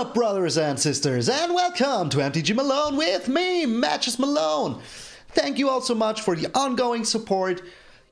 up, brothers and sisters, and welcome to MTG Malone with me, MtgA Malone. Thank you all so much for the ongoing support.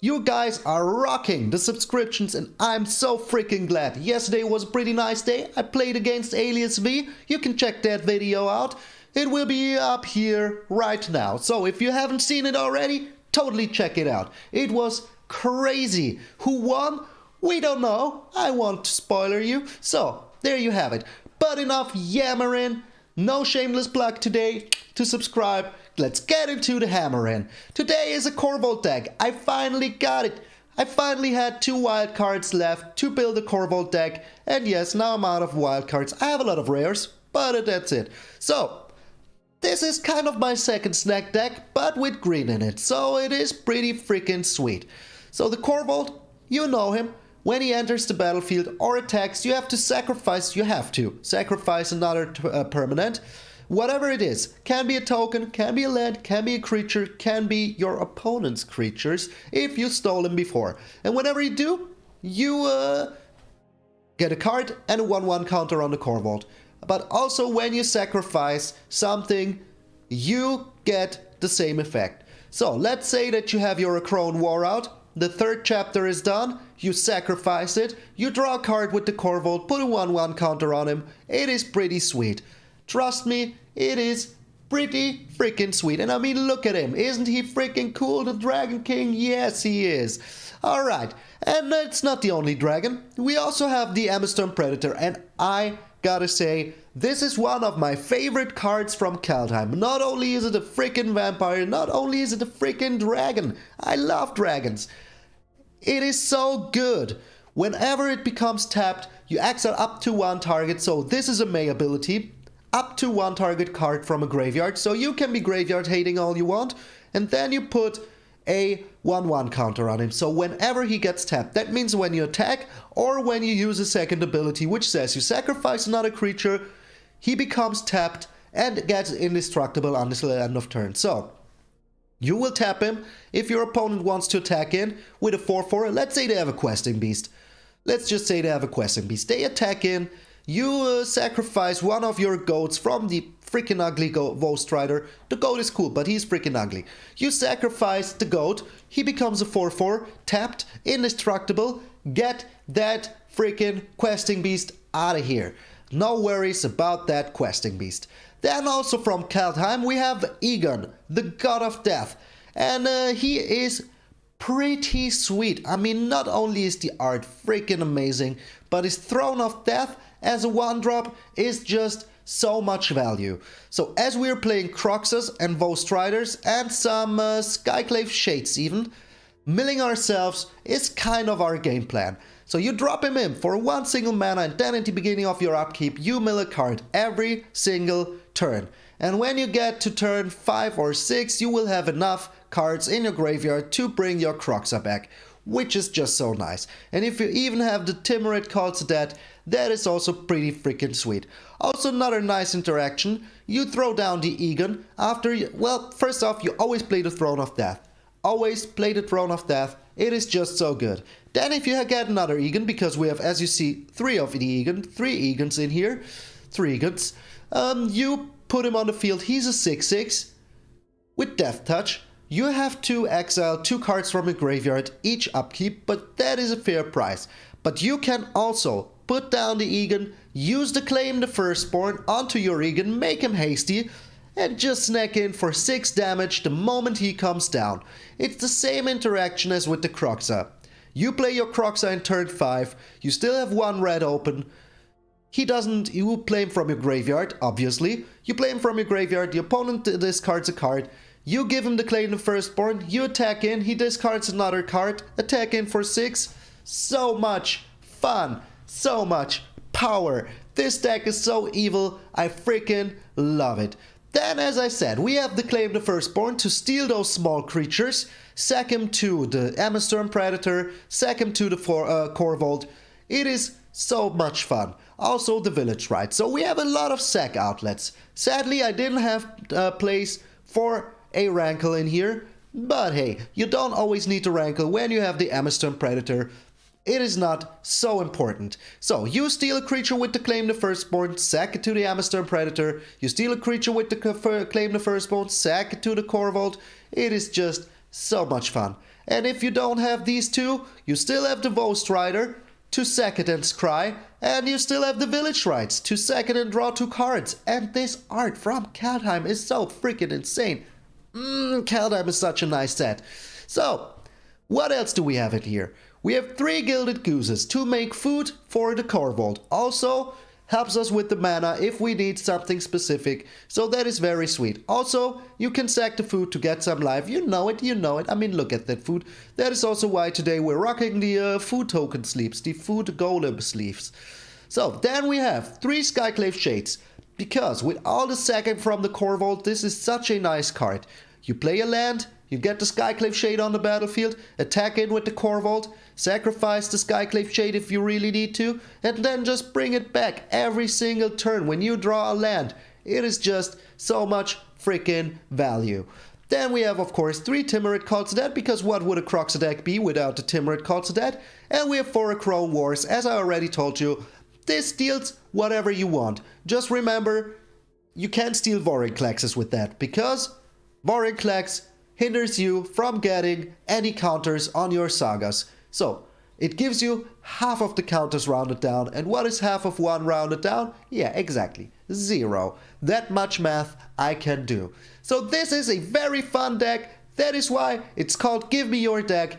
You guys are rocking the subscriptions, and I'm so freaking glad. Yesterday was a pretty nice day. I played against Alias V. You can check that video out. It will be up here right now. So if you haven't seen it already, totally check it out. It was crazy. Who won? We don't know. I won't spoiler you. So there you have it. But enough yammering. No shameless plug today to subscribe. Let's get into the hammering. Today is a Korvold deck. I finally got it. I finally had 2 wildcards left to build a Korvold deck. And yes, now I'm out of wildcards. I have a lot of rares, but that's it. So this is kind of my second snack deck, but with green in it. So it is pretty freaking sweet. So the Korvold, you know him. When he enters the battlefield or attacks, you have to sacrifice another permanent. Whatever it is, can be a token, can be a land, can be a creature, can be your opponent's creatures if you stole them before. And whenever you do, you get a card and a 1/1 counter on the Korvold. But also when you sacrifice something, you get the same effect. So let's say that you have your Crone War out. The 3rd chapter is done, you sacrifice it, you draw a card with the Korvold, put a 1/1 counter on him. It is pretty sweet. Trust me, it is pretty freaking sweet. And I mean, look at him. Isn't he freaking cool, the Dragon King? Yes, he is. Alright, and it's not the only dragon. We also have the MtgA Predator, and I gotta say, this is one of my favorite cards from Kaldheim. Not only is it a freaking vampire, not only is it a freaking dragon. I love dragons. It is so good. Whenever it becomes tapped, you exile up to 1 target. So this is a May ability. Up to 1 target card from a graveyard. So you can be graveyard hating all you want. And then you put a 1/1 counter on him. So whenever he gets tapped, that means when you attack or when you use a second ability, which says you sacrifice another creature, he becomes tapped and gets indestructible until the end of turn. So you will tap him if your opponent wants to attack in with a 4/4. Let's say they have a questing beast. Let's just say they have a questing beast. They attack in. You sacrifice one of your goats from the freaking ugly Ghost Rider. The goat is cool, but he's freaking ugly. You sacrifice the goat. He becomes a 4/4, tapped, indestructible. Get that freaking questing beast out of here. No worries about that questing beast. Then also from Kaldheim we have Egon, the God of Death. And he is pretty sweet. I mean, not only is the art freaking amazing, but his Throne of Death as a 1-drop is just so much value. So as we're playing Croxus and Ghost Riders and some Skyclave Shades even, milling ourselves is kind of our game plan. So you drop him in for 1 single mana, and then at the beginning of your upkeep you mill a card every single turn. And when you get to turn 5 or 6, you will have enough cards in your graveyard to bring your Croxa back, which is just so nice. And if you even have the Timurid Call to Death, that is also pretty freaking sweet. Also another nice interaction, you throw down the Egon after you, well, first off, you always play the Throne of Death. Always play the Throne of Death, it is just so good. Then if you get another Egon, because we have, as you see, 3 of the Egon, 3 Egons in here, 3 Egons, you put him on the field, he's a 6/6 with Death Touch. You have to exile 2 cards from a graveyard each upkeep, but that is a fair price. But you can also put down the Egon, use the Claim the Firstborn onto your Egon, make him hasty, and just snack in for 6 damage the moment he comes down. It's the same interaction as with the Croxa. You play your Croxa in turn 5, you still have 1 red open. You play him from your graveyard, obviously. You play him from your graveyard, the opponent discards a card. You give him the Claim the Firstborn, you attack in, he discards another card, attack in for 6. So much fun, so much power. This deck is so evil, I freaking love it. Then, as I said, we have the Claim the Firstborn to steal those small creatures, sack him to the MtgA Predator, sack him to the Korvold. It is so much fun. Also the Village Rite. So we have a lot of sack outlets. Sadly, I didn't have place for a Rankle in here, but hey, you don't always need to Rankle when you have the MtgA Predator. it is not so important. So, you steal a creature with the Claim the Firstborn, sack it to the Amazon Predator. You steal a creature with the Claim the Firstborn, sack it to the Korvold. It is just so much fun. And if you don't have these two, you still have the Ghost Rider to sack it and scry, and you still have the Village Rites to sack it and draw 2 cards. And this art from Kaldheim is so freaking insane. Kaldheim is such a nice set. So, what else do we have in here? We have 3 Gilded Gooses to make food for the Korvold. Also, helps us with the mana if we need something specific, so that is very sweet. Also, you can sack the food to get some life. You know it, you know it. I mean, look at that food. That is also why today we're rocking the food token sleeves, the food golem sleeves. So, then we have 3 Skyclave Shades, because with all the sacking from the Korvold, this is such a nice card. You play a land, you get the Skyclave Shade on the battlefield, attack in with the Korvold, sacrifice the Skyclave Shade if you really need to, and then just bring it back every single turn when you draw a land. It is just so much freaking value. Then we have, of course, 3 Timorite Cults of Death, because what would a Croxa deck be without the Timorite Cults of Death? And we have 4 Crone Wars, as I already told you. This steals whatever you want. Just remember, you can't steal Vorinclexes with that, because Vorinclex hinders you from getting any counters on your sagas. So, it gives you half of the counters rounded down. And what is half of 1 rounded down? Yeah, exactly. 0. That much math I can do. So this is a very fun deck. That is why it's called Give Me Your Deck.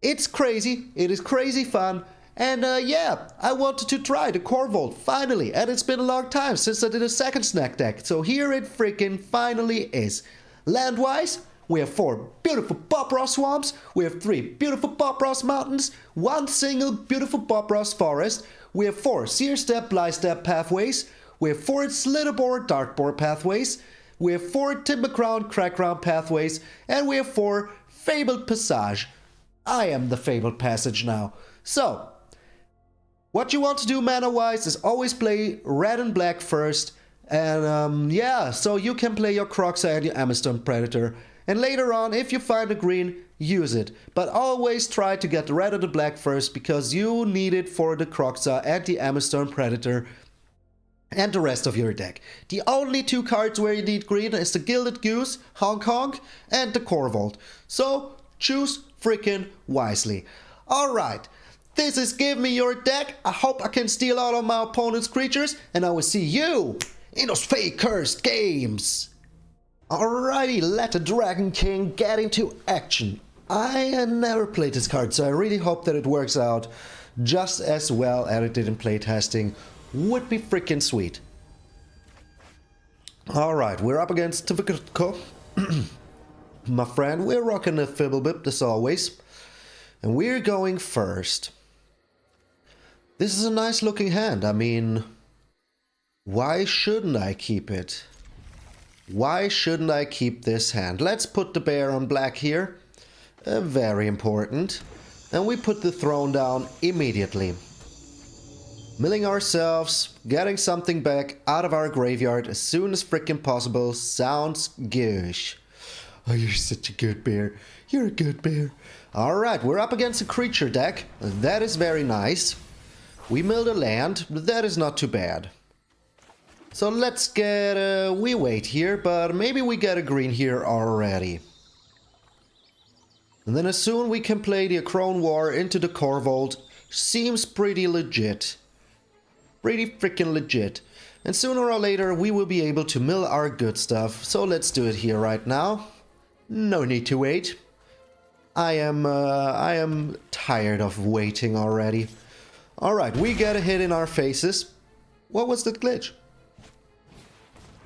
It's crazy. It is crazy fun. And yeah, I wanted to try the Korvold, finally. And it's been a long time since I did a second snack deck. So here it freaking finally is. Land-wise, we have 4 beautiful Bobross Swamps, we have 3 beautiful Bobross Mountains, 1 single beautiful Bobross Forest, we have 4 Seer Step, Blystep pathways, we have 4 Slitherboard, Darkboard pathways, we have 4 Timbercrown, Crackground pathways, and we have 4 Fabled Passage. I am the Fabled Passage now. So, what you want to do mana-wise is always play red and black first, and yeah, so you can play your Kroxa and your Amazon Predator. And later on, if you find a green, use it. But always try to get the red or the black first, because you need it for the Kroxa and the Amazon Predator and the rest of your deck. The only 2 cards where you need green is the Gilded Goose, Honk Honk, and the Korvold. So choose freaking wisely. Alright, this is Give Me Your Deck. I hope I can steal all of my opponent's creatures, and I will see you in those fake cursed games. Alrighty, let the Dragon King get into action. I never played this card, so I really hope that it works out just as well as it did in playtesting. Would be freaking sweet. Alright, we're up against Tiviko. My friend, we're rocking the Fibblebip as always. And we're going first. This is a nice looking hand. I mean, why shouldn't I keep it? Why shouldn't I keep this hand? Let's put the bear on black here. Very important. And we put the throne down immediately. Milling ourselves, getting something back out of our graveyard as soon as freaking possible. Sounds goosh. Oh, you're such a good bear. You're a good bear. Alright, we're up against a creature deck. That is very nice. We milled a land, but that is not too bad. So let's get we wait here, but maybe we get a green here already. And then as soon we can play the Crone War into the Korvold. Seems pretty legit. Pretty freaking legit. And sooner or later we will be able to mill our good stuff. So let's do it here right now. No need to wait. I am tired of waiting already. Alright, we get a hit in our faces. What was that glitch?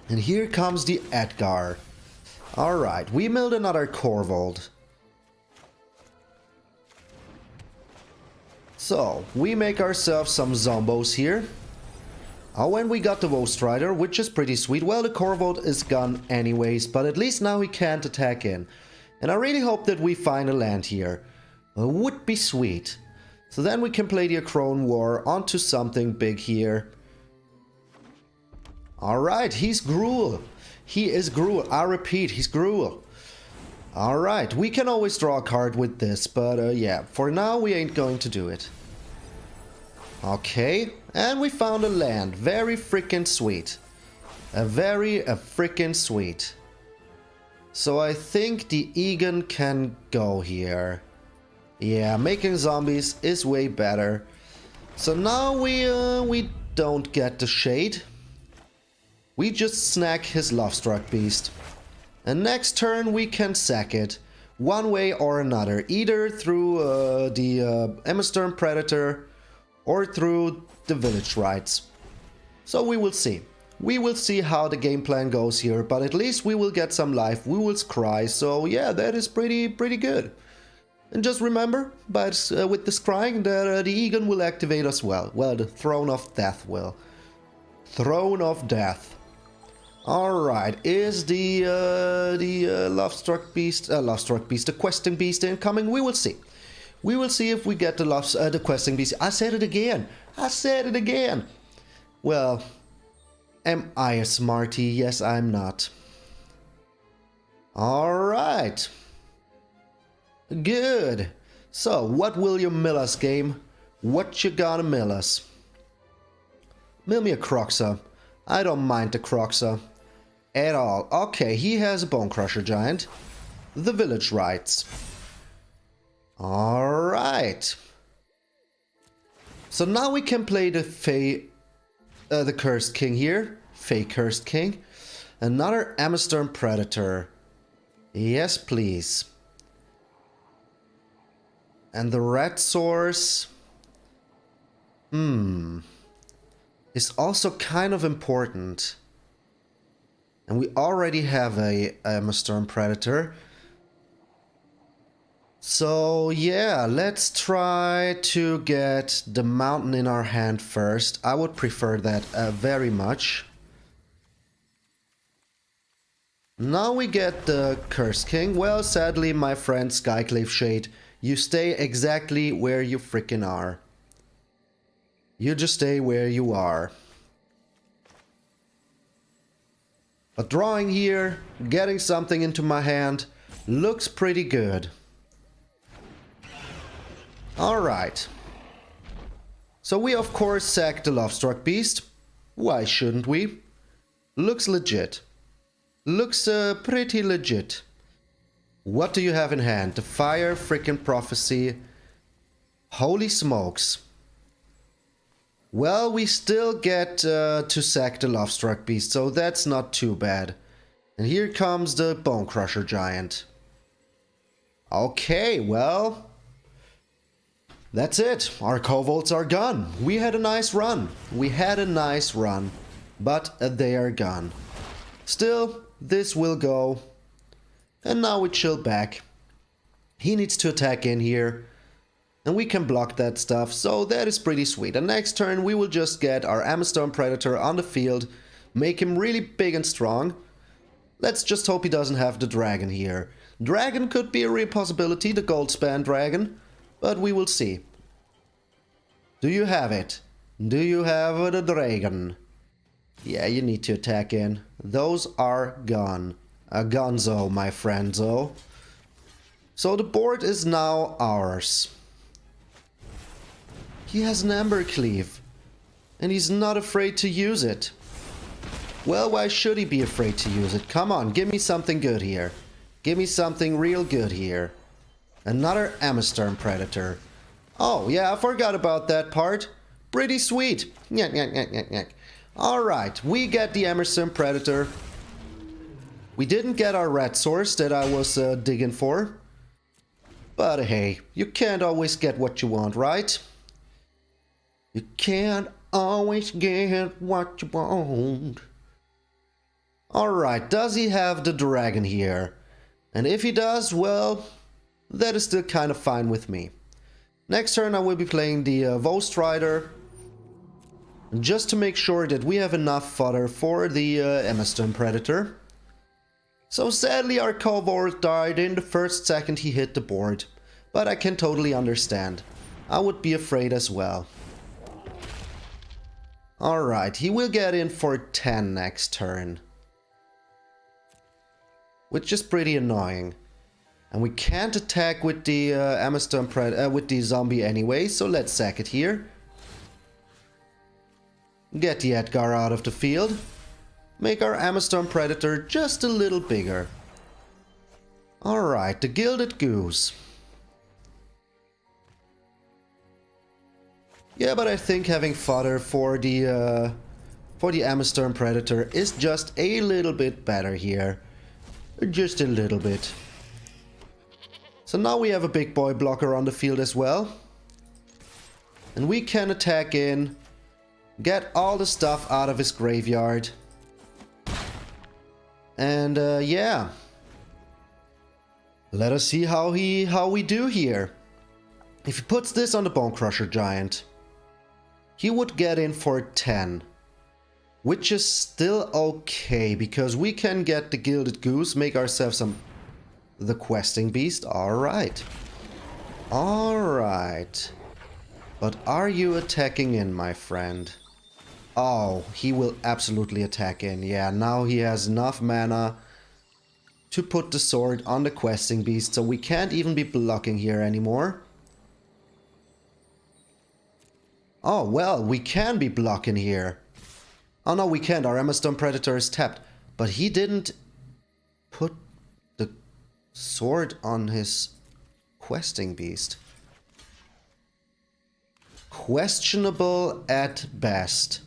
And here comes the MtgA. Alright, we milled another Korvold. So, we make ourselves some zombos here. Oh, and we got the Ghost Rider, which is pretty sweet. Well, the Korvold is gone anyways, but at least now he can't attack in. And I really hope that we find a land here. Would be sweet. So then we can play the Crone War onto something big here. Alright, he's Gruul. He is Gruul. I repeat, he's Gruul. Alright, we can always draw a card with this, but yeah, for now we ain't going to do it. Okay, and we found a land. Very freaking sweet. A freaking sweet. So I think the Egan can go here. Yeah, making zombies is way better. So now we don't get the shade. We just snack his Lovestruck Beast. And next turn we can sack it. One way or another. Either through the Emmer Predator or through the Village Rights. So we will see. We will see how the game plan goes here. But at least we will get some life. We will scry. So yeah, that is pretty good. And just remember, but with the scrying, that the Egan will activate as well. Well, the Throne of Death will. Throne of Death. Alright, is the Lovestruck Beast, the Questing Beast incoming? We will see. We will see if we get the Questing Beast. I said it again. I said it again. Well, am I a smarty? Yes, I'm not. Alright. Good. So, what will you mill us, game? What you gonna mill us? Mill me a Croxa. I don't mind the Croxa at all. Okay, he has a Bone Crusher Giant. The Village Rights. Alright. So now we can play the the Cursed King here. Fey Cursed King. Another Emmer Predator. Yes, please. And the Red Source is also kind of important. And we already have a Emmer Predator. So yeah, let's try to get the mountain in our hand first. I would prefer that very much. Now we get the Curse King. Well, sadly, my friend Skyclave Shade, you stay exactly where you frickin' are. You just stay where you are. But drawing here, getting something into my hand, looks pretty good. Alright. So we of course sack the Lovestruck Beast. Why shouldn't we? Looks legit. Looks pretty legit. What do you have in hand? The Fire frickin' Prophecy. Holy smokes. Well, we still get to sack the Lovestruck Beast, so that's not too bad. And here comes the Bone Crusher Giant. Okay, well, that's it. Our Korvolds are gone. We had a nice run. We had a nice run, but they are gone. Still, this will go. And now we chill back. He needs to attack in here. And we can block that stuff, so that is pretty sweet. And next turn we will just get our Emmer Predator on the field. Make him really big and strong. Let's just hope he doesn't have the dragon here. Dragon could be a real possibility, the Goldspan Dragon. But we will see. Do you have it? Do you have the dragon? Yeah, you need to attack in. Those are gone. A gonzo, my friendzo. So the board is now ours. He has an Ember Cleave. And he's not afraid to use it. Well, why should he be afraid to use it? Come on, give me something good here. Give me something real good here. Another Emmer Predator. Oh, yeah, I forgot about that part. Pretty sweet. Alright, we get the Emmer Predator. We didn't get our red source that I was digging for. But hey, you can't always get what you want, right? You can't always get what you want. Alright, does he have the dragon here? And if he does, well, that is still kind of fine with me. Next turn I will be playing the Vostrider. Just to make sure that we have enough fodder for the Emmer Predator. So sadly our Korvold died in the first second he hit the board. But I can totally understand. I would be afraid as well. Alright, he will get in for 10 next turn. Which is pretty annoying. And we can't attack with the with the zombie anyway, so let's sack it here. Get the Edgar out of the field. Make our Amazon Predator just a little bigger. Alright, the Gilded Goose. Yeah, but I think having fodder for the Amazon Predator is just a little bit better here. Just a little bit. So now we have a big boy blocker on the field as well. And we can attack in, get all the stuff out of his graveyard. And yeah. Let us see how we do here. If he puts this on the Bone Crusher Giant, he would get in for 10. Which is still okay, because we can get the Gilded Goose, make ourselves the Questing Beast. Alright. Alright. But are you attacking in, my friend? Oh, he will absolutely attack in. Yeah, now he has enough mana to put the sword on the Questing Beast, so we can't even be blocking here anymore. Oh, well, we can be blocking here. Oh, no, we can't. Our Amazon Predator is tapped. But he didn't put the sword on his Questing Beast. Questionable at best.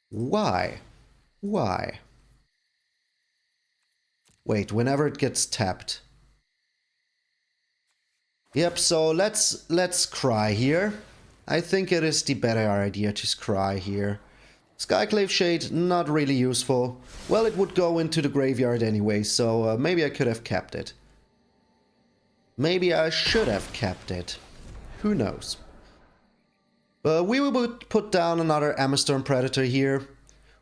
Why? Why? Wait, whenever it gets tapped. Yep, so let's cry here. I think it is the better idea to cry here. Skyclave Shade, not really useful. Well, it would go into the graveyard anyway, so maybe I could have kept it. Maybe I should have kept it. Who knows? But we will put down another Amazon Predator here.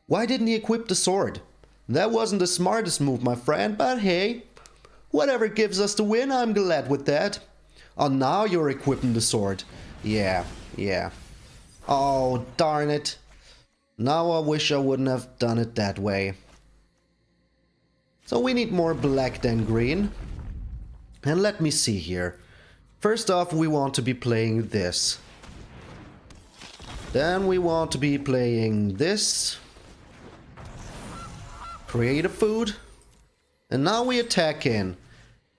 Why didn't he equip the sword? That wasn't the smartest move, my friend, but hey. Whatever gives us the win, I'm glad with that. Oh, now you're equipping the sword. Yeah, yeah. Oh, darn it. Now I wish I wouldn't have done it that way. So we need more black than green. And let me see here. First off, we want to be playing this. Then we want to be playing this. Create a food. And now we attack in.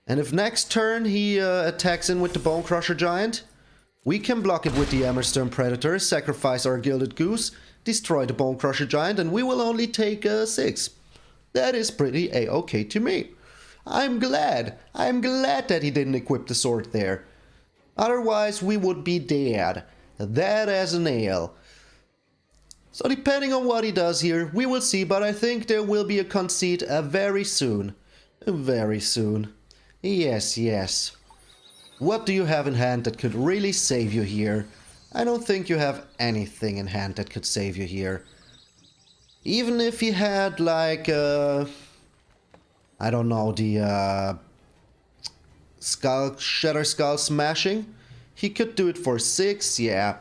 And if next turn he attacks in with the Bone Crusher Giant, we can block it with the Amazon Predator, sacrifice our Gilded Goose, destroy the Bone Crusher Giant, and we will only take 6. That is pretty a-okay to me. I'm glad that he didn't equip the sword there. Otherwise we would be dead. Dead as a nail. So depending on what he does here, we will see, but I think there will be a concede very soon. Very soon. Yes, yes. What do you have in hand that could really save you here? I don't think you have anything in hand that could save you here. Even if he had like, I don't know, the Shatter Skull Smashing, he could do it for 6, yeah.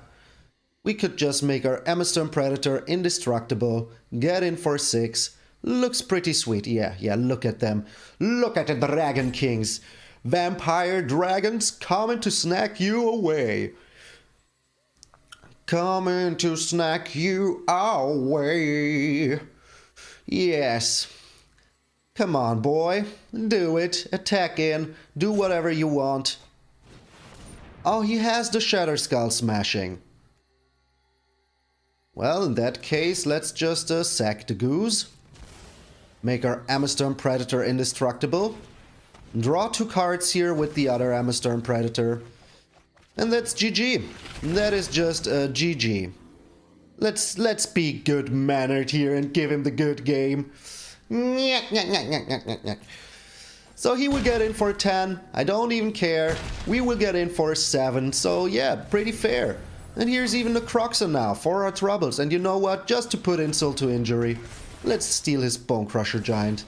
We could just make our Amazon Predator indestructible, get in for 6. Looks pretty sweet, yeah, look at them. Look at the Dragon Kings. Vampire dragons coming to snack you away. Coming to snack you away. Yes. Come on, boy. Do it. Attack in. Do whatever you want. Oh, he has the Shatter Skull Smashing. Well, in that case, let's just sack the goose. Make our Amazon Predator indestructible. Draw 2 cards here with the other Amazon Predator. And that's GG. That is just GG. Let's be good-mannered here and give him the good game. So he will get in for 10. I don't even care. We will get in for 7. So yeah, pretty fair. And here's even the Croxon now for our troubles. And you know what? Just to put insult to injury, let's steal his Bone Crusher Giant.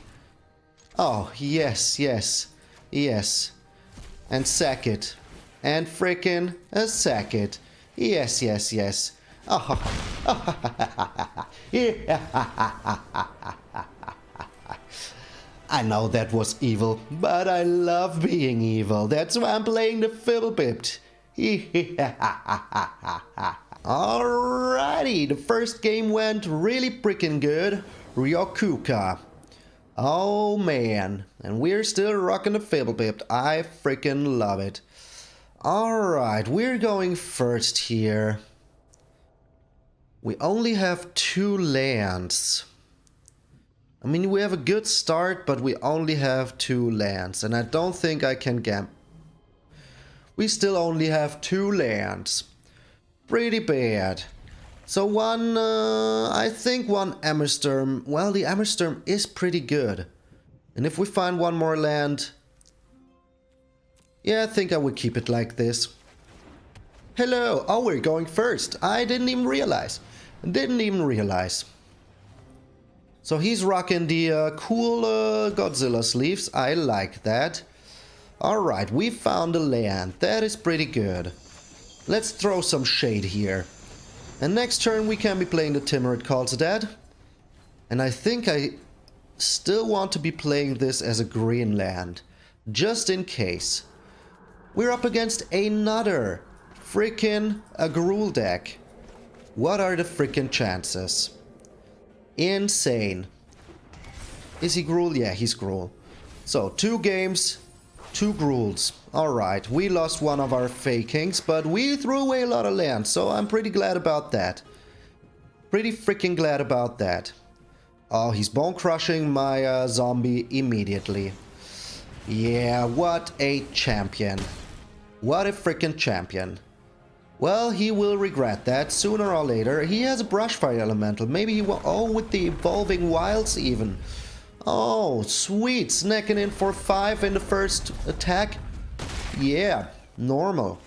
Oh, yes, yes, yes. And sack it. And frickin' sack it. Yes, yes, yes. Oh. I know that was evil, but I love being evil. That's why I'm playing the Fiddlebipped. Alrighty, the first game went really freaking good. Ryokuka. Oh man, and we're still rocking the Fiddlebipped. I freaking love it. Alright, we're going first here. We only have 2 lands. I mean, we have a good start, but we only have 2 lands, and I don't think I can We still only have 2 lands. Pretty bad. So I think one Ammersturm. Well, the Ammersturm is pretty good. And if we find one more land, yeah, I think I would keep it like this. Hello! Oh, we're going first. I didn't even realize. So he's rocking the cool Godzilla sleeves. I like that. Alright, we found a land. That is pretty good. Let's throw some shade here. And next turn we can be playing the Timorid Calls Dead. And I think I still want to be playing this as a green land. Just in case. We're up against another freaking Gruul deck. What are the freaking chances? Insane. Is he Gruul? Yeah, he's Gruul. So, 2 games, 2 Gruuls. Alright, we lost one of our fakings, but we threw away a lot of land, so I'm pretty glad about that. Pretty freaking glad about that. Oh, he's bone crushing my zombie immediately. Yeah, what a champion. What a freaking champion. Well, he will regret that sooner or later. He has a Brushfire Elemental. Maybe he will... Oh, with the Evolving Wilds even. Oh, sweet. Snacking in for 5 in the first attack. Yeah, normal.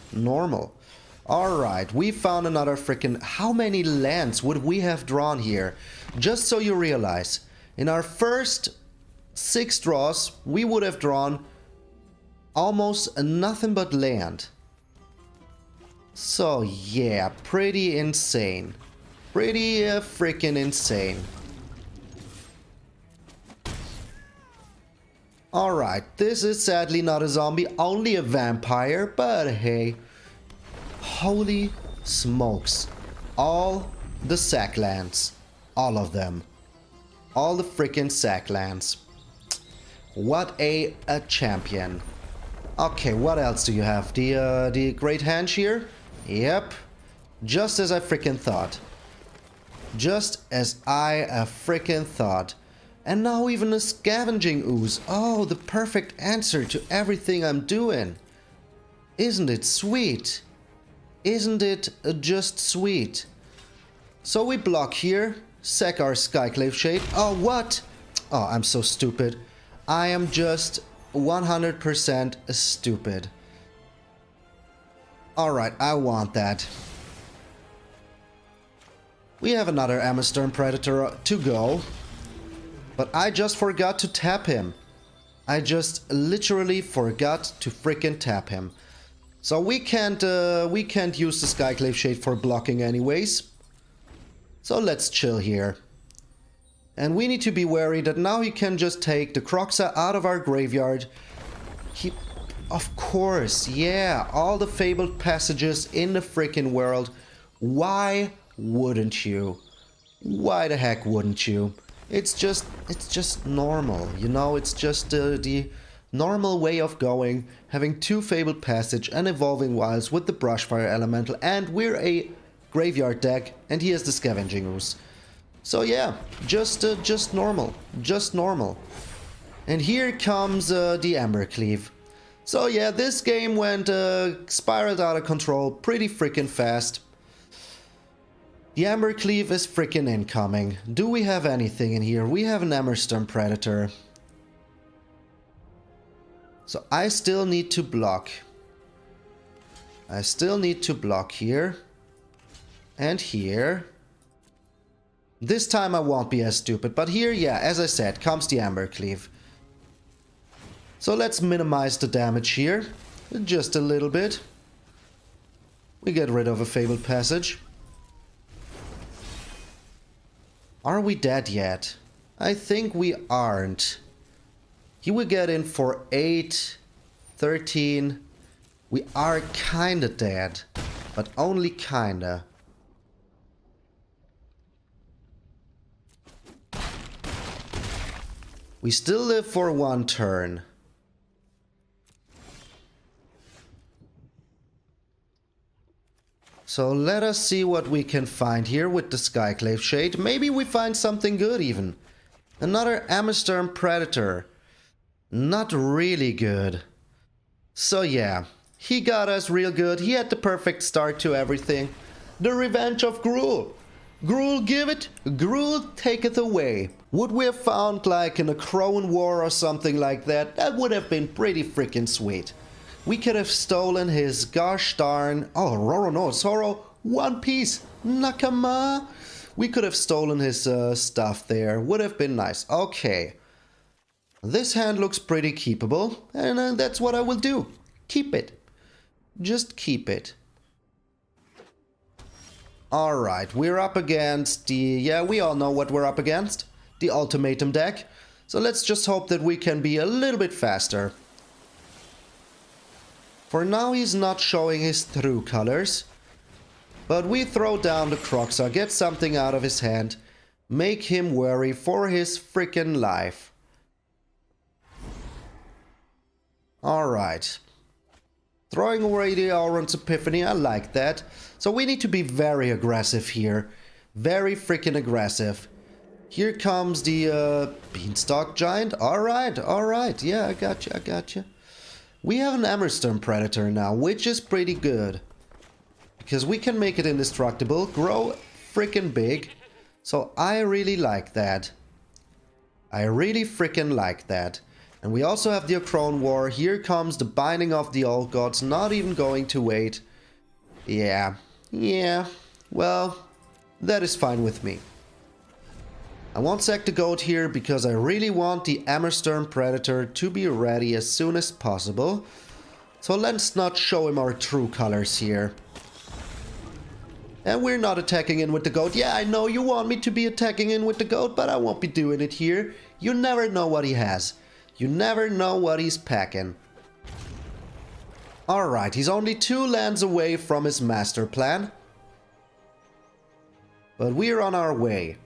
Alright, we found another freaking... How many lands would we have drawn here? Just so you realize, in our first 6 draws, we would have drawn almost nothing but land. So yeah, pretty insane. Pretty freaking insane. Alright, this is sadly not a zombie, only a vampire, but hey. Holy smokes. All the sack lands. All of them. All the freaking sack lands. What a champion. Okay, what else do you have? The Great Hand here? Yep. Just as I freaking thought. Just as I freaking thought. And now even a Scavenging Ooze. Oh, the perfect answer to everything I'm doing. Isn't it sweet? Isn't it just sweet? So we block here. Sack our Skyclave Shade. Oh, what? Oh, I'm so stupid. I am just 100% stupid. Alright, I want that. We have another Ammersturm Predator to go. But I just forgot to tap him. I just literally forgot to freaking tap him. So we can't use the Skyclave Shade for blocking anyways. So let's chill here. And we need to be wary that now he can just take the Kroxa out of our graveyard. Of course, yeah, all the fabled passages in the freaking world. Why wouldn't you? Why the heck wouldn't you? It's just normal, you know, it's just the normal way of going, having 2 fabled passage and evolving wilds with the Brushfire Elemental, and we're a graveyard deck, and he has the Scavenging Ooze. So yeah, just normal. And here comes the Embercleave. So yeah, this game went spiraled out of control pretty freaking fast. The Embercleave is freaking incoming. Do we have anything in here? We have an Ammersturm Predator. So I still need to block. I still need to block here. And here. This time I won't be as stupid, but here, yeah, as I said, comes the Embercleave. So let's minimize the damage here, just a little bit. We get rid of a fabled passage. Are we dead yet? I think we aren't. He will get in for 8, 13. We are kinda dead, but only kinda. We still live for 1 turn. So let us see what we can find here with the Skyclave Shade. Maybe we find something good even. Another Amsterdam Predator. Not really good. So yeah, he got us real good. He had the perfect start to everything. The Revenge of Gruul. Gruul give it, Gruul taketh away. Would we have found like in a Crowan War or something like that? That would have been pretty freaking sweet. We could have stolen his gosh darn... Oh, Roro no, Zoro, One Piece, Nakama. We could have stolen his stuff there. Would have been nice. Okay. This hand looks pretty keepable. And that's what I will do. Keep it. Just keep it. Alright, we're up against the... Yeah, we all know what we're up against. The Ultimatum deck. So let's just hope that we can be a little bit faster. For now, he's not showing his true colors. But we throw down the Croxa, get something out of his hand, make him worry for his freaking life. Alright. Throwing away the Auron's Epiphany, I like that. So we need to be very aggressive here. Very freaking aggressive. Here comes the Beanstalk Giant. Alright, yeah, I got you. We have an Amsterdam Predator now, which is pretty good. Because we can make it indestructible, grow freaking big. So I really like that. I really freaking like that. And we also have the Crowan War. Here comes the Binding of the Old Gods, not even going to wait. Yeah, well, that is fine with me. I won't sack the goat here because I really want the Amsterdam Predator to be ready as soon as possible. So let's not show him our true colors here. And we're not attacking in with the goat. Yeah, I know you want me to be attacking in with the goat, but I won't be doing it here. You never know what he has. You never know what he's packing. Alright, he's only 2 lands away from his master plan. But we're on our way.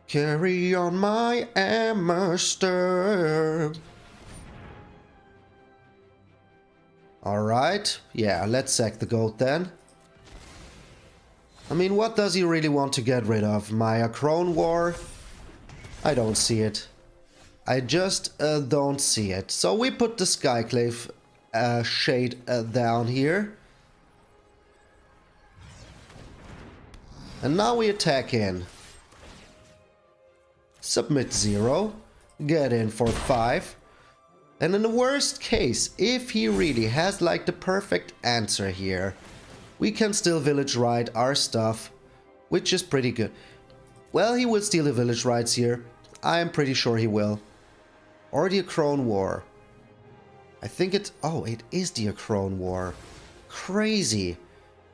Carry on my Amsterdam. Alright, yeah, let's sack the goat then. I mean, what does he really want to get rid of? My Crowan War? I don't see it. I just don't see it. So we put the Skyclave Shade down here. And now we attack in. Submit 0. Get in for 5. And in the worst case, if he really has like the perfect answer here, we can still village ride our stuff, which is pretty good. Well, he will steal the village rides here. I am pretty sure he will. Or the Crowan War. I think it's... Oh, it is the Crowan War. Crazy.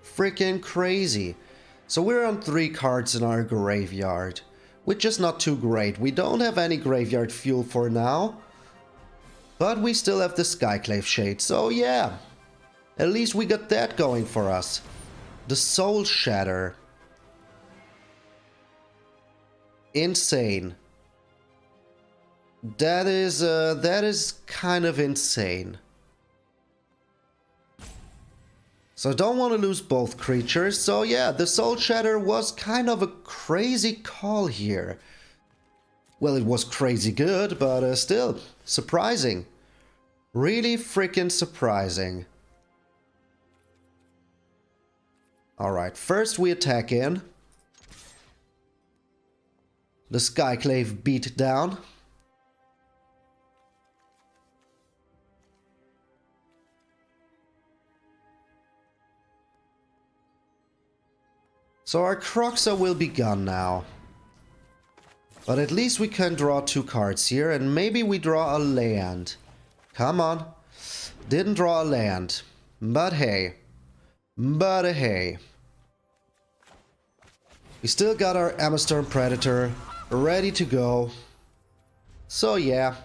Freaking crazy. So we're on 3 cards in our graveyard, which is not too great. We don't have any graveyard fuel for now. But we still have the Skyclave Shade, so yeah. At least we got that going for us. The Soul Shatter. Insane. That is kind of insane. So I don't want to lose both creatures. So yeah, the Soul Shatter was kind of a crazy call here. Well, it was crazy good, but still surprising. Really freaking surprising. Alright, first we attack in. The Skyclave beat down. So our Croxa will be gone now. But at least we can draw 2 cards here, and maybe we draw a land. Come on. Didn't draw a land. But hey. But hey. We still got our Amsterdam Predator ready to go. So yeah.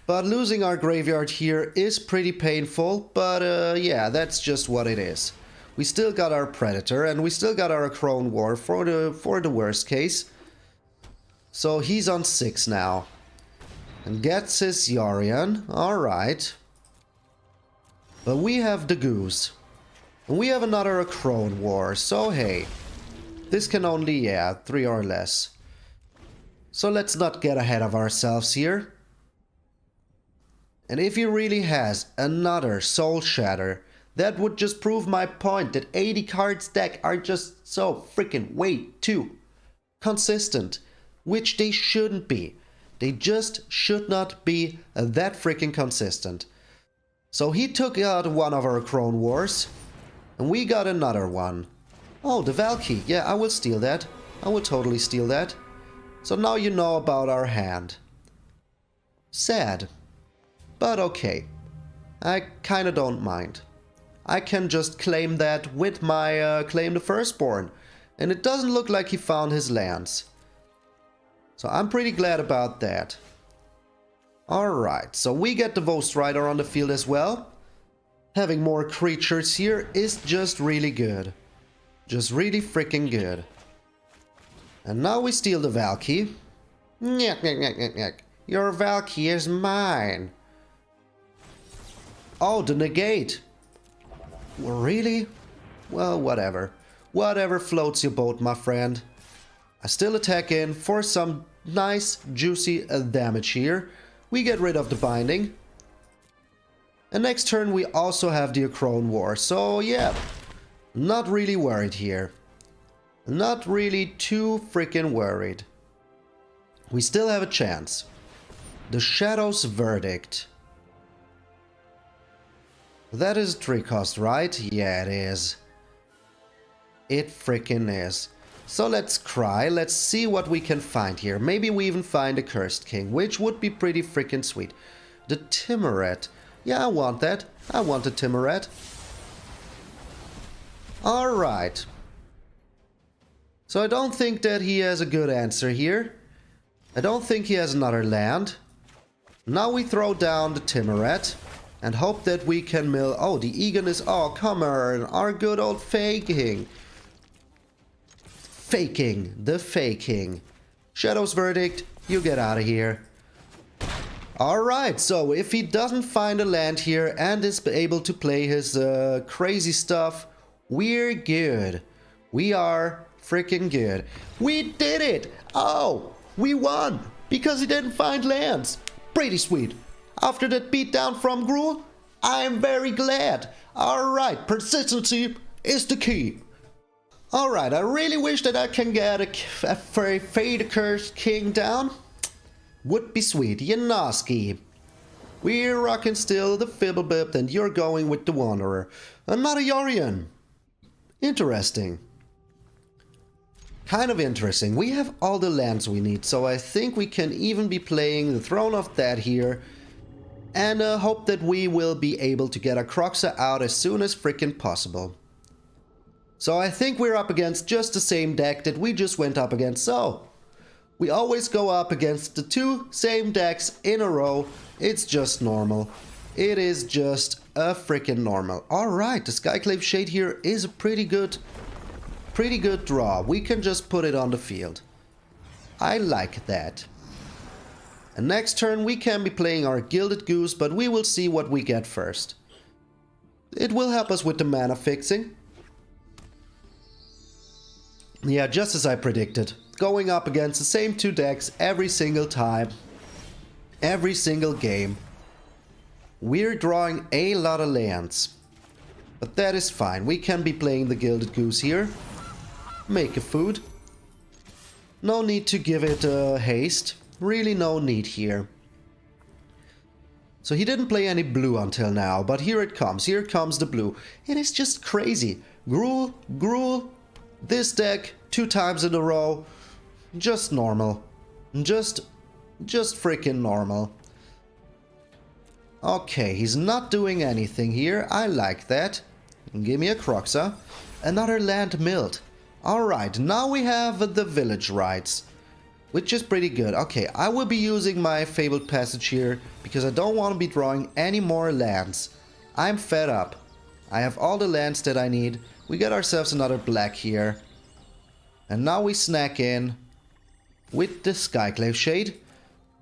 But losing our graveyard here is pretty painful, but yeah, that's just what it is. We still got our Predator, and we still got our Crone War for the worst case. So he's on 6 now. And gets his Yorion, alright. But we have the Goose. And we have another Crone War, so hey. This can only, yeah, 3 or less. So let's not get ahead of ourselves here. And if he really has another Soul Shatter, that would just prove my point that 80 cards deck are just so freaking way too consistent, which they shouldn't be. They just should not be that freaking consistent. So he took out one of our Crone Wars, and we got another one. Oh, the Valky. Yeah, I will steal that. I will totally steal that. So now you know about our hand. Sad. But okay, I kinda don't mind. I can just claim that with my Claim the Firstborn. And it doesn't look like he found his lands. So I'm pretty glad about that. Alright, so we get the Ghost Rider on the field as well. Having more creatures here is just really good. Just really freaking good. And now we steal the Valky. Nyek, nyek, nyek, nyek, nyek. Your Valky is mine. Oh, the negate. Really? Well, whatever. Whatever floats your boat, my friend. I still attack in for some nice, juicy damage here. We get rid of the binding. And next turn we also have the Crone War. So yeah, not really worried here. Not really too freaking worried. We still have a chance. The Shadow's Verdict. That is 3 cost, right? Yeah, it is. It freaking is. So let's cry. Let's see what we can find here. Maybe we even find a Cursed King, which would be pretty freaking sweet. The Timoret. Yeah, I want that. I want a Timoret. Alright. So I don't think that he has a good answer here. I don't think he has another land. Now we throw down the Timoret. And hope that we can mill... Oh, the Egon is... Oh, come on. Our good old faking. Faking. The faking. Shadow's Verdict. You get out of here. Alright, so if he doesn't find a land here and is able to play his crazy stuff, we're good. We are freaking good. We did it! Oh, we won! Because he didn't find lands. Pretty sweet. After that beatdown from Gruul, I am very glad. Alright, persistency is the key. Alright, I really wish that I can get a Fade Cursed King down. Would be sweet, Yanoski. We're rocking still the Fibblebip, and you're going with the Wanderer. Another Yorion. Interesting. Kind of interesting. We have all the lands we need, so I think we can even be playing the Throne of Dead here. And hope that we will be able to get a Kroxa out as soon as freaking possible. So I think we're up against just the same deck that we just went up against. So we always go up against the 2 same decks in a row. It's just normal. It is just a freaking normal. Alright, the Skyclave Shade here is a pretty good draw. We can just put it on the field. I like that. And next turn we can be playing our Gilded Goose, but we will see what we get first. It will help us with the mana fixing. Yeah, just as I predicted. Going up against the same 2 decks every single time. Every single game. We're drawing a lot of lands. But that is fine. We can be playing the Gilded Goose here. Make a food. No need to give it haste. Really no need here. So he didn't play any blue until now, but here it comes. Here comes the blue. It is just crazy. Gruul, this deck 2 times in a row. Just normal. Just freaking normal. Okay, he's not doing anything here. I like that. Give me a Kroxa. Another land milled. Alright, now we have the village rights. which is pretty good. Okay, I will be using my Fabled Passage here because I don't want to be drawing any more lands. I'm fed up. I have all the lands that I need. We get ourselves another black here. And now we snack in with the Skyclave Shade.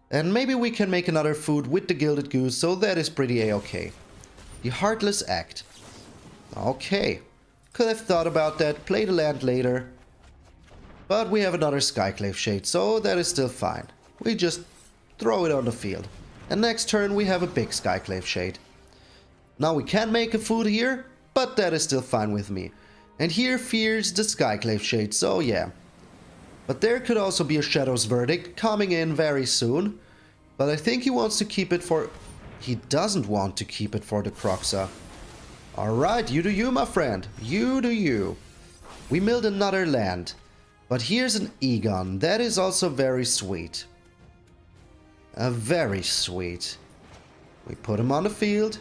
And maybe we can make another food with the Gilded Goose, so that is pretty a-okay. The Heartless Act. Okay. Could have thought about that, play the land later. But we have another Skyclave Shade, so that is still fine. We just throw it on the field. And next turn we have a big Skyclave Shade. Now we can make a food here, but that is still fine with me. And here fears the Skyclave Shade, so yeah. But there could also be a Shadow's Verdict coming in very soon. But I think he wants to keep it for... He doesn't want to keep it for the Croxa. Alright, you do you, my friend. You do you. We milled another land. But here's an Egon. That is also very sweet. Very sweet. We put him on the field.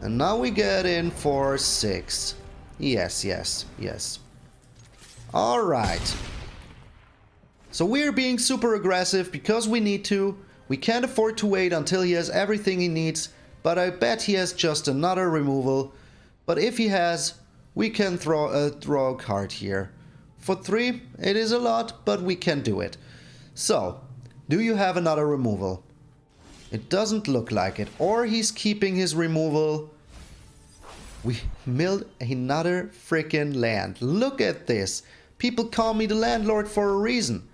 And now we get in for 6. Yes, yes, yes. Alright. So we're being super aggressive because we need to. We can't afford to wait until he has everything he needs. But I bet he has just another removal. But if he has, we can draw a card here. For 3, it is a lot, but we can do it. So, do you have another removal? It doesn't look like it. Or he's keeping his removal. We milled another freaking land. Look at this. People call me the landlord for a reason.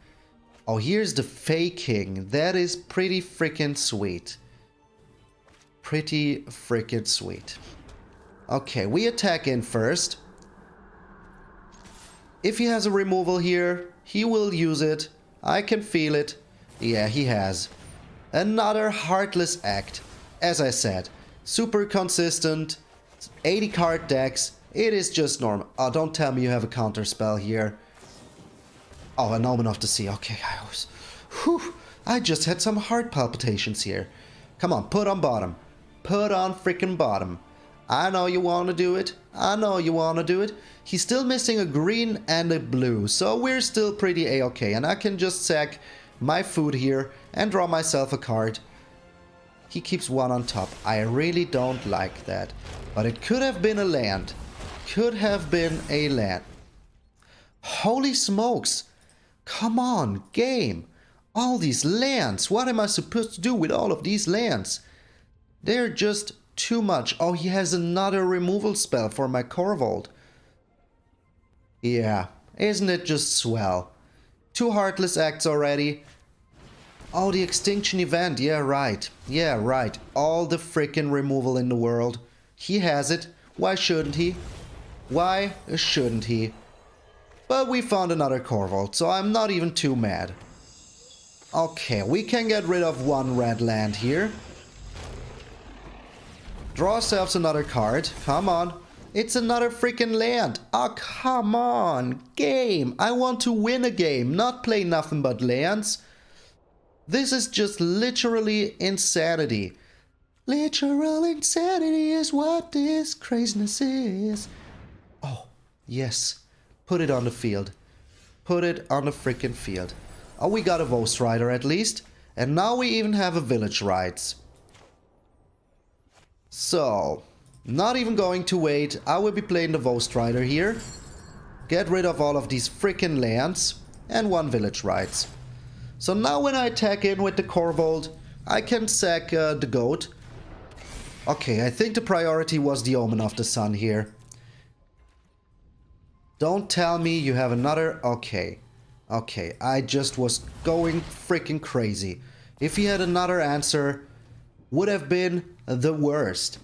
Oh, here's the Fey King. That is pretty freaking sweet. Pretty freaking sweet. Okay, we attack in first. If he has a removal here, he will use it. I can feel it. Yeah, he has. Another Heartless Act. As I said, super consistent. 80 card decks. It is just normal. Oh, don't tell me you have a counter spell here. Oh, an Omen of the Sea. Okay, I just had some heart palpitations here. Come on, put on bottom. Put on freaking bottom. I know you want to do it. I know you want to do it. He's still missing a green and a blue, so we're still pretty a-okay. And I can just sack my food here and draw myself a card. He keeps one on top. I really don't like that. But it could have been a land. Could have been a land. Holy smokes. Come on, game. All these lands. What am I supposed to do with all of these lands? They're just too much. Oh, he has another removal spell for my Korvold. Yeah, isn't it just swell? 2 Heartless Acts already. Oh, the Extinction Event. Yeah, right. Yeah, right. All the freaking removal in the world. He has it. Why shouldn't he? Why shouldn't he? But we found another Korvold, so I'm not even too mad. Okay, we can get rid of 1 red land here. Draw ourselves another card. Come on. It's another freaking land. Oh, come on. Game. I want to win a game, not play nothing but lands. This is just literally insanity. Literal insanity is what this craziness is. Oh, yes. Put it on the field. Put it on the freaking field. Oh, we got a Ghost Rider at least. And now we even have a Village Rites. So, not even going to wait. I will be playing the Ghost Rider here. Get rid of all of these freaking lands. And 1 Village Rites. So now when I attack in with the Korvold, I can sack the goat. Okay, I think the priority was the Omen of the Sun here. Don't tell me you have another... Okay. Okay, I just was going freaking crazy. If he had another answer, would have been the worst.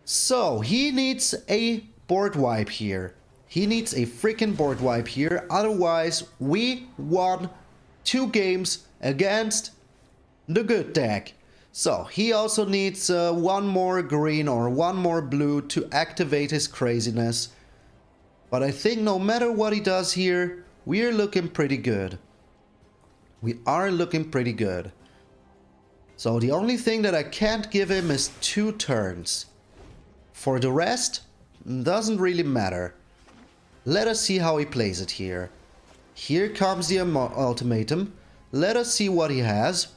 So, he needs a board wipe here. He needs a freaking board wipe here. Otherwise, we won 2 games against the good deck. So, he also needs 1 more green or 1 more blue to activate his craziness. But I think no matter what he does here, we're looking pretty good. We are looking pretty good. So the only thing that I can't give him is 2 turns. For the rest, doesn't really matter. Let us see how he plays it here. Here comes the ultimatum. Let us see what he has.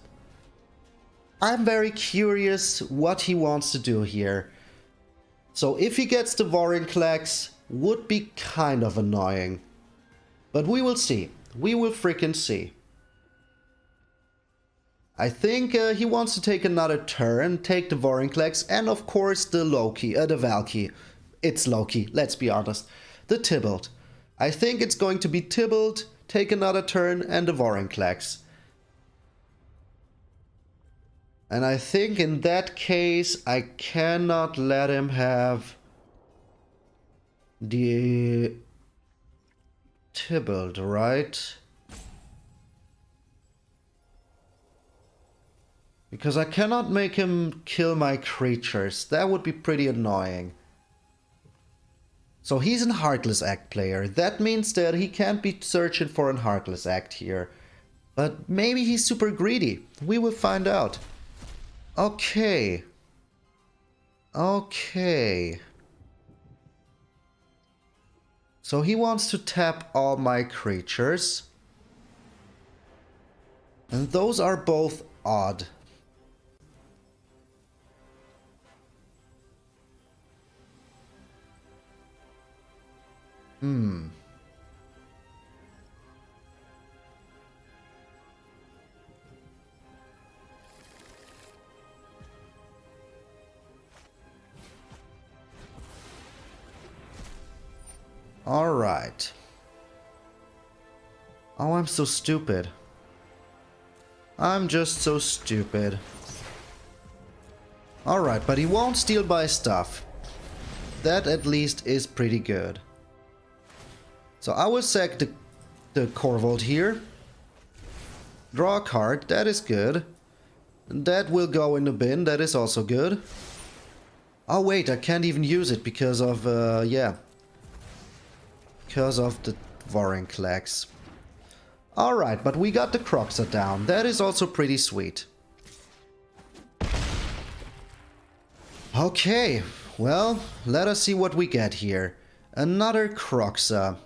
I'm very curious what he wants to do here. So if he gets the Vorinclex, would be kind of annoying. But we will see. We will freaking see. I think he wants to take another turn, take the Vorinclex, and of course the Loki, the Valky. It's Loki, let's be honest. The Tybalt. I think it's going to be Tybalt, take another turn, and the Vorinclex. And I think in that case, I cannot let him have the Tybalt, right? Because I cannot make him kill my creatures. That would be pretty annoying. So he's a Heartless Act player. That means that he can't be searching for a Heartless Act here. But maybe he's super greedy. We will find out. Okay. Okay. So he wants to tap all my creatures. And those are both odd. All right. Oh, I'm so stupid. I'm just so stupid. All right, but he won't steal my stuff. That at least is pretty good. So I will sack the Korvold here. Draw a card, that is good. That will go in the bin, that is also good. Oh wait, I can't even use it because of, yeah. Because of the Vorinclex. Alright, but we got the Croxa down. That is also pretty sweet. Okay, well, let us see what we get here. Another Croxa.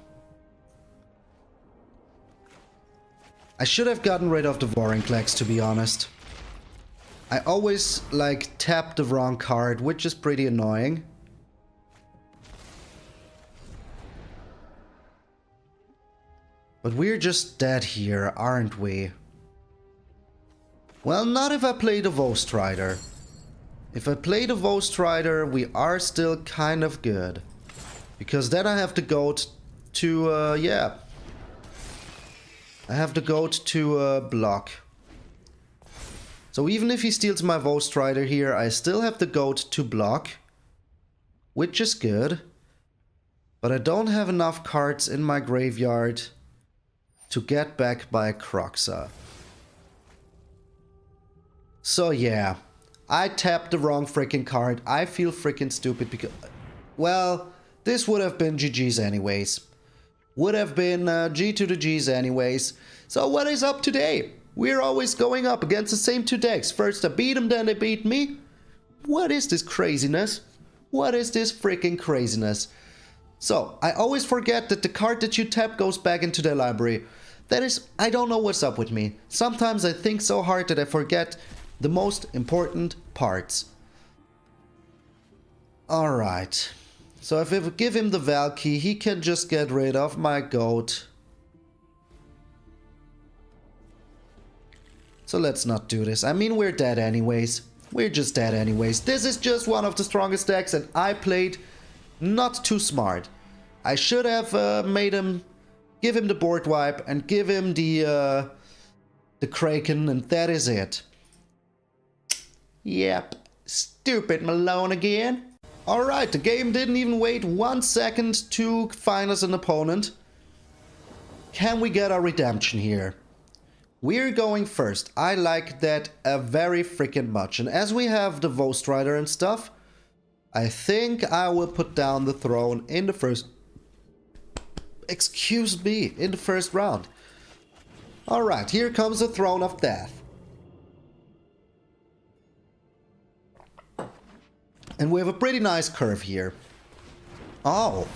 I should have gotten rid of the Vorinclex, to be honest. I always, like, tap the wrong card, which is pretty annoying. But we're just dead here, aren't we? Well, not if I play the Strider. If I play the Strider, we are still kind of good. Because then I have the goat to, yeah. I have the goat to block. So even if he steals my Strider here, I still have the goat to block. Which is good. But I don't have enough cards in my graveyard to get back by Croxa. So yeah, I tapped the wrong freaking card. I feel freaking stupid because... Well, this would have been GG's anyways. Would have been G to the G's anyways. So what is up today? We're always going up against the same two decks. First I beat them, then they beat me. What is this craziness? What is this freaking craziness? So, I always forget that the card that you tap goes back into the library. That is, I don't know what's up with me. Sometimes I think so hard that I forget the most important parts. Alright. So if I give him the Valky, he can just get rid of my goat. So let's not do this. I mean, we're dead anyways. We're just dead anyways. This is just one of the strongest decks and I played not too smart. I should have made him, give him the board wipe and give him the Kraken, and that is it. Yep, stupid Malone again. Alright, the game didn't even wait 1 second to find us an opponent. Can we get our redemption here? We're going first. I like that very freaking much. And as we have the Strider and stuff, I think I will put down the throne in the first... Excuse me, in the first round. Alright, here comes the Throne of Death. And we have a pretty nice curve here. Oh,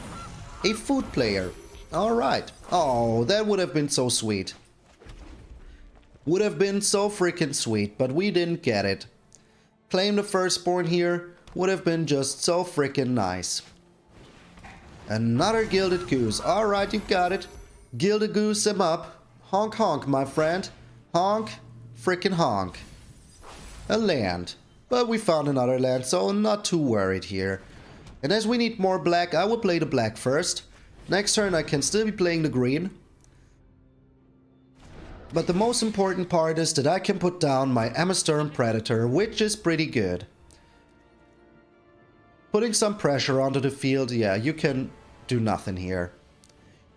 a food player. Alright. Oh, that would have been so sweet. Would have been so freaking sweet, but we didn't get it. Claim the firstborn here would have been just so freaking nice. Another gilded goose. Alright, you got it. Gilded goose him up. Honk honk, my friend. Honk. Freaking honk. A land. But we found another land, so I'm not too worried here. And as we need more black, I will play the black first. Next turn I can still be playing the green. But the most important part is that I can put down my MtgA Predator, which is pretty good. Putting some pressure onto the field, yeah, you can do nothing here.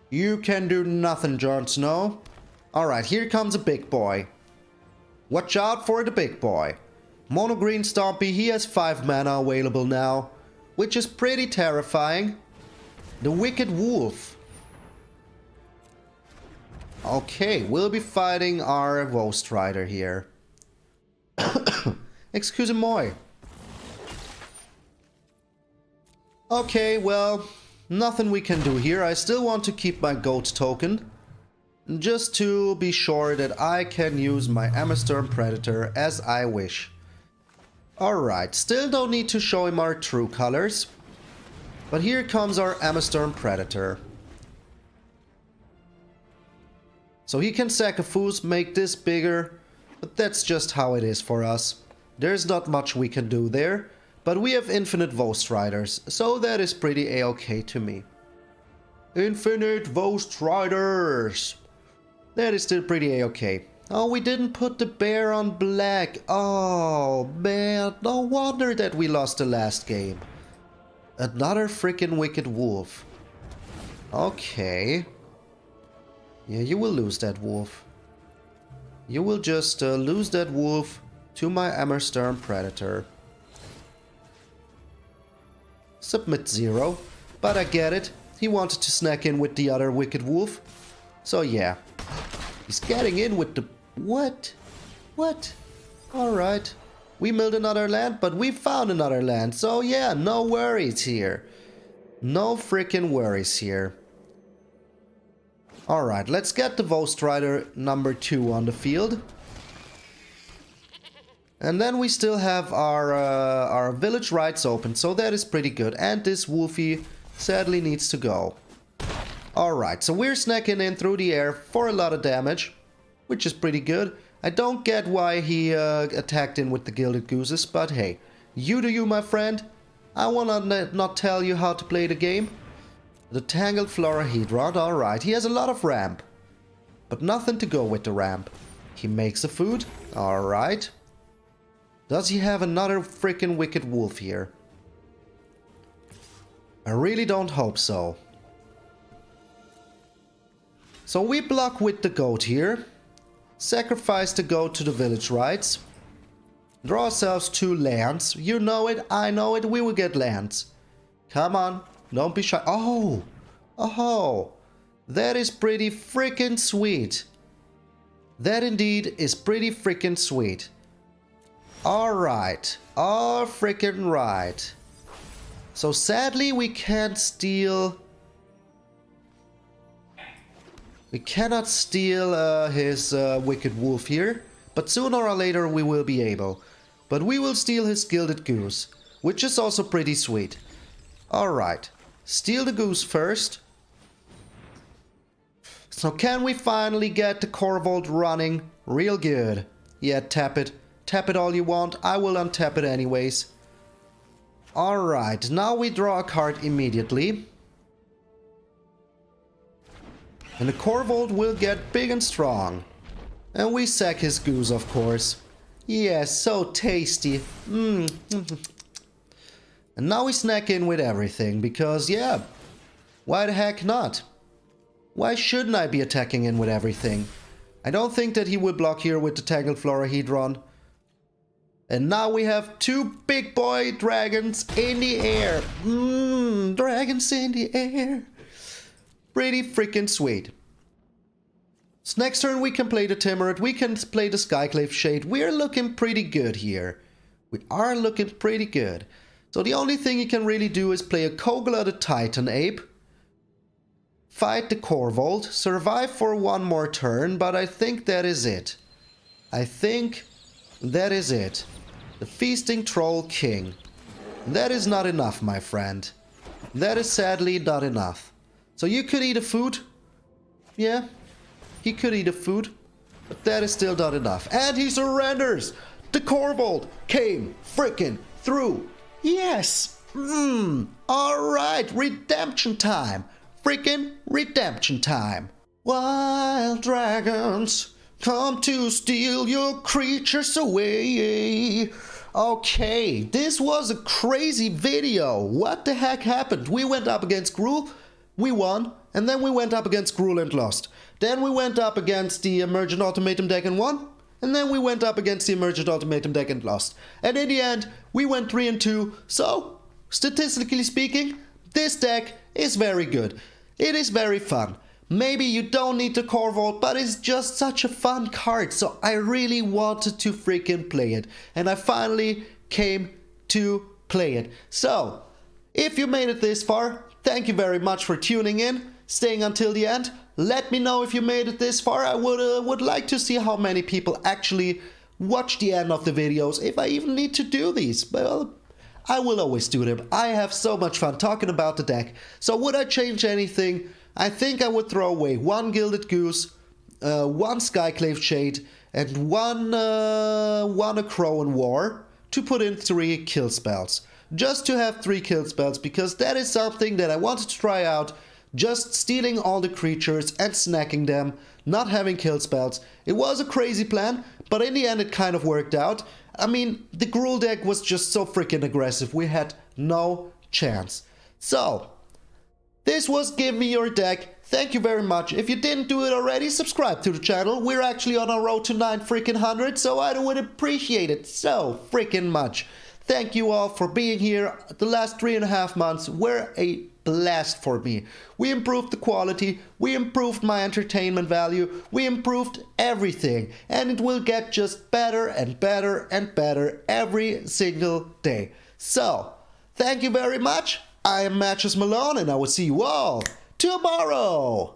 You can do nothing, Jon Snow. Alright, here comes a big boy. Watch out for the big boy. Mono green Stompy, he has 5 mana available now, which is pretty terrifying. The Wicked Wolf. Okay, we'll be fighting our Ghost Rider here. Excuse-moi. Okay, well, nothing we can do here. I still want to keep my goat token, just to be sure that I can use my MtgA Predator as I wish. Alright, still don't need to show him our true colors. But here comes our MtgA Predator. So he can sack a foos, make this bigger, but that's just how it is for us. There's not much we can do there, but we have infinite Ghost Riders, so that is pretty a-okay to me. Infinite Ghost Riders! That is still pretty a-okay. Oh, we didn't put the bear on black. Oh, man, no wonder that we lost the last game. Another freaking Wicked Wolf. Okay. Yeah, you will lose that wolf. You will just lose that wolf to my MtgA Predator. Submit 0. But I get it. He wanted to snack in with the other Wicked Wolf. So yeah. He's getting in with the... What? What? Alright. We milled another land, but we found another land. So yeah, no worries here. No freaking worries here. Alright, let's get the Ghost Rider number 2 on the field. And then we still have our village rights open, so that is pretty good. And this Wolfie sadly needs to go. Alright, so we're snacking in through the air for a lot of damage, which is pretty good. I don't get why he attacked in with the Gilded Gooses, but hey, you do you, my friend. I wanna not tell you how to play the game. The Tangled Florahedron, alright, he has a lot of ramp, but nothing to go with the ramp. He makes a food, alright. Does he have another freaking Wicked Wolf here? I really don't hope so. So we block with the goat here. Sacrifice the goat to the village rights. Draw ourselves 2 lands. You know it, I know it, we will get lands. Come on, don't be shy. Oh! Oh! That is pretty freaking sweet. That indeed is pretty freaking sweet. Alright. All freaking right. So sadly we can't steal... We cannot steal his Wicked Wolf here, but sooner or later we will be able. But we will steal his Gilded Goose, which is also pretty sweet. Alright, steal the goose first. So can we finally get the Korvold running real good? Yeah, tap it. Tap it all you want, I will untap it anyways. Alright, now we draw a card immediately. And the Korvold will get big and strong. And we sack his goose, of course. Yes, so tasty. And now we snack in with everything, because yeah, why the heck not? Why shouldn't I be attacking in with everything? I don't think that he will block here with the Tangled Florahedron. And now we have 2 big boy dragons in the air. Dragons in the air. Pretty freaking sweet. So next turn we can play the Timorid, we can play the Skyclave Shade. We're looking pretty good here. We are looking pretty good. So the only thing you can really do is play a Kogla the Titan Ape. fight the Korvold, survive for one more turn, but I think that is it. I think that is it. The Feasting Troll King. That is not enough, my friend. That is sadly not enough. So you could eat a food. Yeah, he could eat a food. But that is still not enough. And he surrenders! The Korvold came freaking through. Yes! Alright, redemption time. Freaking redemption time. Wild dragons come to steal your creatures away. Okay, this was a crazy video. What the heck happened? We went up against Gruul, we won, and then we went up against Gruul and lost. Then we went up against the Emergent Ultimatum deck and won. And then we went up against the Emergent Ultimatum deck and lost. And in the end, we went 3-2. So, statistically speaking, this deck is very good. It is very fun. Maybe you don't need the Korvold, but it's just such a fun card. So I really wanted to freaking play it. And I finally came to play it. So, if you made it this far, thank you very much for tuning in, staying until the end. Let me know if you made it this far. I would like to see how many people actually watch the end of the videos, if I even need to do these. Well, I will always do them. I have so much fun talking about the deck. So would I change anything? I think I would throw away one Gilded Goose, one Skyclave Shade, and one A Crow in War to put in 3 kill spells. Just to have 3 kill spells, because that is something that I wanted to try out. Just stealing all the creatures and snacking them, not having kill spells. It was a crazy plan, but in the end it kind of worked out. I mean, the Gruul deck was just so freaking aggressive, we had no chance. So, this was Give Me Your Deck. Thank you very much. If you didn't do it already, subscribe to the channel. We're actually on our road to 900, so I would appreciate it so freaking much. Thank you all for being here. The last 3.5 months were a blast for me. We improved the quality, we improved my entertainment value, we improved everything, and it will get just better and better and better every single day. So, thank you very much. I am MtgA Malone, and I will see you all tomorrow.